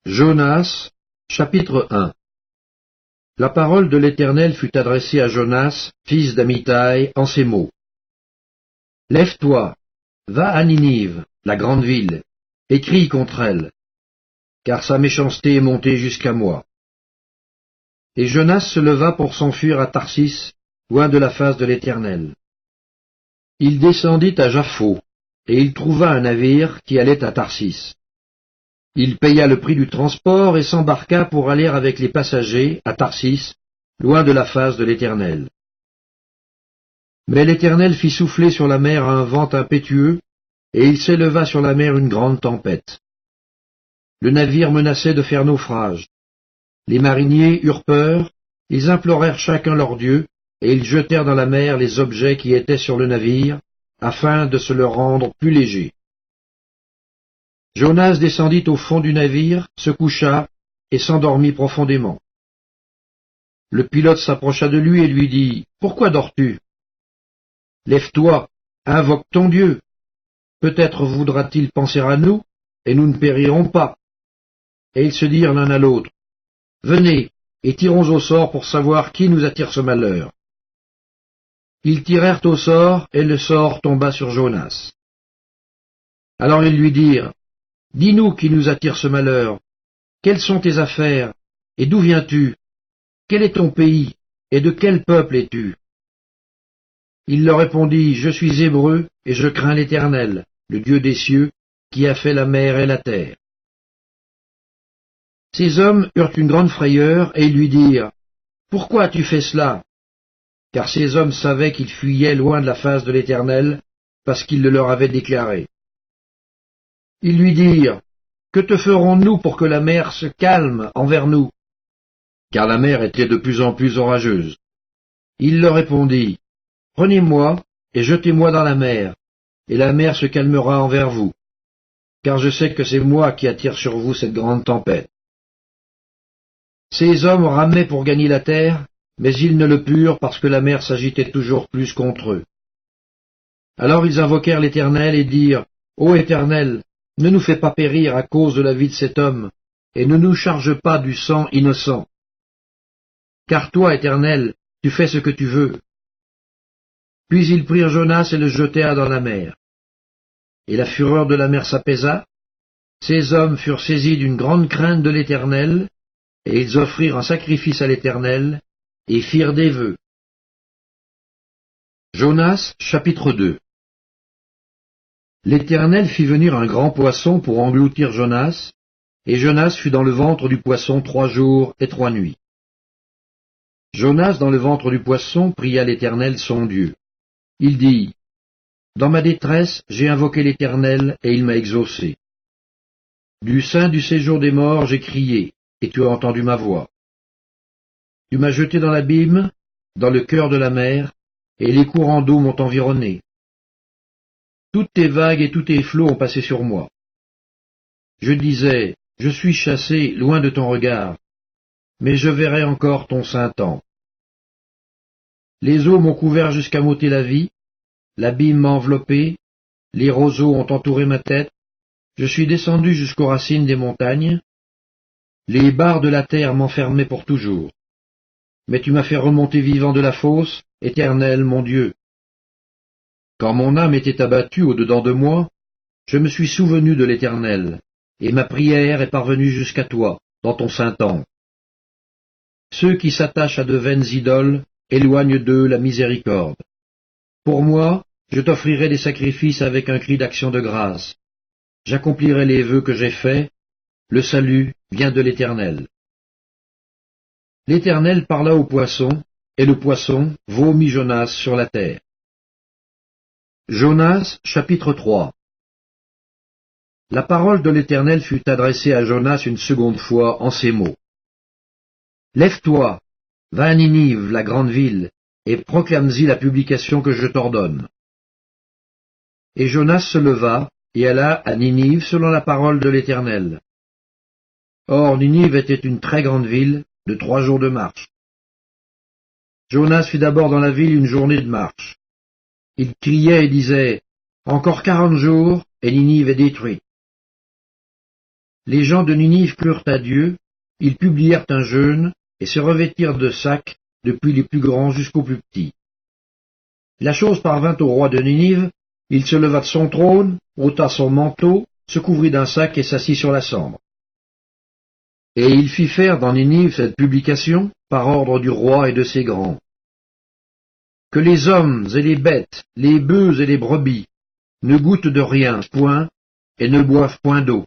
Jonas, chapitre 1. La parole de l'Éternel fut adressée à Jonas, fils d'Amittai, en ces mots. Lève-toi, va à Ninive, la grande ville, et crie contre elle, car sa méchanceté est montée jusqu'à moi. Et Jonas se leva pour s'enfuir à Tarsis, loin de la face de l'Éternel. Il descendit à Jaffo, et il trouva un navire qui allait à Tarsis. Il paya le prix du transport et s'embarqua pour aller avec les passagers à Tarsis, loin de la face de l'Éternel. Mais l'Éternel fit souffler sur la mer un vent impétueux, et il s'éleva sur la mer une grande tempête. Le navire menaçait de faire naufrage. Les mariniers eurent peur, ils implorèrent chacun leur Dieu, et ils jetèrent dans la mer les objets qui étaient sur le navire, afin de se le rendre plus léger. Jonas descendit au fond du navire, se coucha, et s'endormit profondément. Le pilote s'approcha de lui et lui dit, « Pourquoi dors-tu? Lève-toi, invoque ton Dieu. Peut-être voudra-t-il penser à nous, et nous ne périrons pas. » Et ils se dirent l'un à l'autre, « Venez, et tirons au sort pour savoir qui nous attire ce malheur. » Ils tirèrent au sort, et le sort tomba sur Jonas. Alors ils lui dirent, « Dis-nous qui nous attire ce malheur. Quelles sont tes affaires, et d'où viens-tu? Quel est ton pays, et de quel peuple es-tu? » Il leur répondit, « Je suis Hébreu, et je crains l'Éternel, le Dieu des cieux, qui a fait la mer et la terre. » Ces hommes eurent une grande frayeur, et ils lui dirent, « Pourquoi as-tu fait cela? » Car ces hommes savaient qu'ils fuyaient loin de la face de l'Éternel, parce qu'il le leur avait déclaré. Ils lui dirent, « Que te ferons-nous pour que la mer se calme envers nous? » Car la mer était de plus en plus orageuse. Il leur répondit, « Prenez-moi et jetez-moi dans la mer, et la mer se calmera envers vous, car je sais que c'est moi qui attire sur vous cette grande tempête. » Ces hommes ramaient pour gagner la terre, mais ils ne le purent parce que la mer s'agitait toujours plus contre eux. Alors ils invoquèrent l'Éternel et dirent, « Ô Éternel, ne nous fais pas périr à cause de la vie de cet homme, et ne nous charge pas du sang innocent. Car toi, Éternel, tu fais ce que tu veux. » Puis ils prirent Jonas et le jetèrent dans la mer. Et la fureur de la mer s'apaisa. Ces hommes furent saisis d'une grande crainte de l'Éternel, et ils offrirent un sacrifice à l'Éternel, et firent des vœux. Jonas, chapitre 2. L'Éternel fit venir un grand poisson pour engloutir Jonas, et Jonas fut dans le ventre du poisson 3 jours et 3 nuits. Jonas, dans le ventre du poisson, pria l'Éternel son Dieu. Il dit, « Dans ma détresse, j'ai invoqué l'Éternel, et il m'a exaucé. Du sein du séjour des morts, j'ai crié, et tu as entendu ma voix. Tu m'as jeté dans l'abîme, dans le cœur de la mer, et les courants d'eau m'ont environné. Toutes tes vagues et tous tes flots ont passé sur moi. Je disais, je suis chassé loin de ton regard, mais je verrai encore ton saint temple. Les eaux m'ont couvert jusqu'à m'ôter la vie, l'abîme m'a enveloppé, les roseaux ont entouré ma tête, je suis descendu jusqu'aux racines des montagnes, les barres de la terre m'enfermaient pour toujours. Mais tu m'as fait remonter vivant de la fosse, Éternel mon Dieu. Quand mon âme était abattue au-dedans de moi, je me suis souvenu de l'Éternel, et ma prière est parvenue jusqu'à toi, dans ton saint temple. Ceux qui s'attachent à de vaines idoles éloignent d'eux la miséricorde. Pour moi, je t'offrirai des sacrifices avec un cri d'action de grâce. J'accomplirai les vœux que j'ai faits, le salut vient de l'Éternel. L'Éternel parla au poisson, et le poisson vomit Jonas sur la terre. Jonas, chapitre 3. La parole de l'Éternel fut adressée à Jonas une seconde fois en ces mots. Lève-toi, va à Ninive, la grande ville, et proclame-y la publication que je t'ordonne. Et Jonas se leva, et alla à Ninive selon la parole de l'Éternel. Or Ninive était une très grande ville, de 3 jours de marche. Jonas fut d'abord dans la ville une journée de marche. Il criait et disait, « Encore 40 jours, et Ninive est détruite. » les gens de Ninive crurent à Dieu, ils publièrent un jeûne et se revêtirent de sacs, depuis les plus grands jusqu'aux plus petits. La chose parvint au roi de Ninive, il se leva de son trône, ôta son manteau, se couvrit d'un sac et s'assit sur la cendre. Et il fit faire dans Ninive cette publication, par ordre du roi et de ses grands. Que les hommes et les bêtes, les bœufs et les brebis, ne goûtent de rien, point, et ne boivent point d'eau.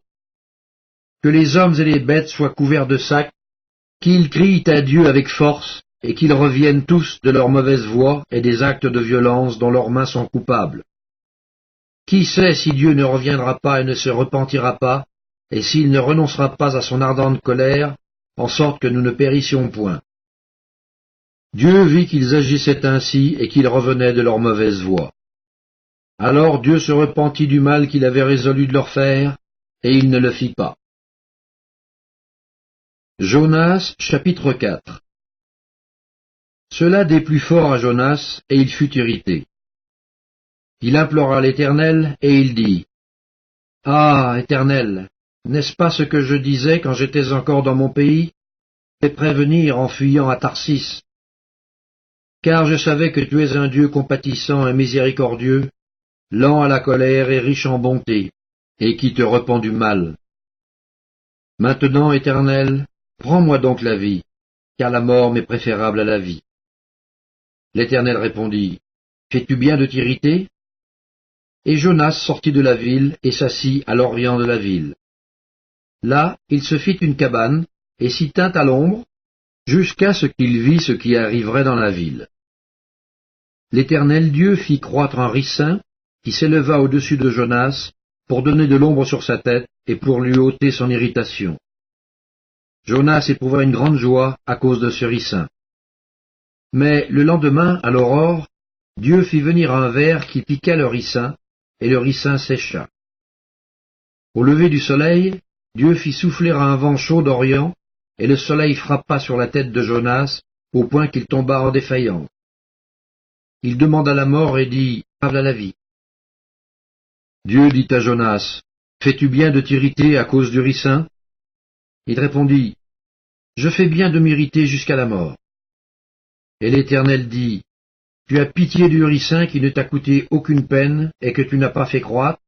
Que les hommes et les bêtes soient couverts de sacs, qu'ils crient à Dieu avec force, et qu'ils reviennent tous de leur mauvaise voie et des actes de violence dont leurs mains sont coupables. Qui sait si Dieu ne reviendra pas et ne se repentira pas, et s'il ne renoncera pas à son ardente colère, en sorte que nous ne périssions point. Dieu vit qu'ils agissaient ainsi et qu'ils revenaient de leur mauvaise voie. Alors Dieu se repentit du mal qu'il avait résolu de leur faire, et il ne le fit pas. Jonas, chapitre 4. Cela déplut fort à Jonas, et il fut irrité. Il implora l'Éternel, et il dit, « Ah, Éternel, n'est-ce pas ce que je disais quand j'étais encore dans mon pays? Fais prévenir en fuyant à Tarsis. Car je savais que tu es un Dieu compatissant et miséricordieux, lent à la colère et riche en bonté, et qui te repent du mal. Maintenant, Éternel, prends-moi donc la vie, car la mort m'est préférable à la vie. » L'Éternel répondit, « Fais-tu bien de t'irriter ?» Et Jonas sortit de la ville et s'assit à l'orient de la ville. Là, il se fit une cabane et s'y tint à l'ombre, jusqu'à ce qu'il vit ce qui arriverait dans la ville. L'Éternel Dieu fit croître un ricin qui s'éleva au-dessus de Jonas pour donner de l'ombre sur sa tête et pour lui ôter son irritation. Jonas éprouva une grande joie à cause de ce ricin. Mais le lendemain, à l'aurore, Dieu fit venir un ver qui piqua le ricin, et le ricin sécha. Au lever du soleil, Dieu fit souffler un vent chaud d'Orient, et le soleil frappa sur la tête de Jonas, au point qu'il tomba en défaillance. Il demanda la mort et dit, « Parle à la vie. » Dieu dit à Jonas, « Fais-tu bien de t'irriter à cause du ricin ?» Il répondit, « Je fais bien de m'irriter jusqu'à la mort. » Et l'Éternel dit, « Tu as pitié du ricin qui ne t'a coûté aucune peine et que tu n'as pas fait croître,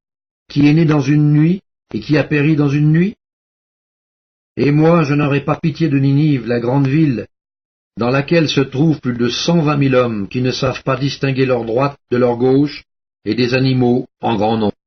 qui est né dans une nuit et qui a péri dans une nuit? Et moi, je n'aurai pas pitié de Ninive, la grande ville, dans laquelle se trouvent plus de 120 000 hommes qui ne savent pas distinguer leur droite de leur gauche, et des animaux en grand nombre. »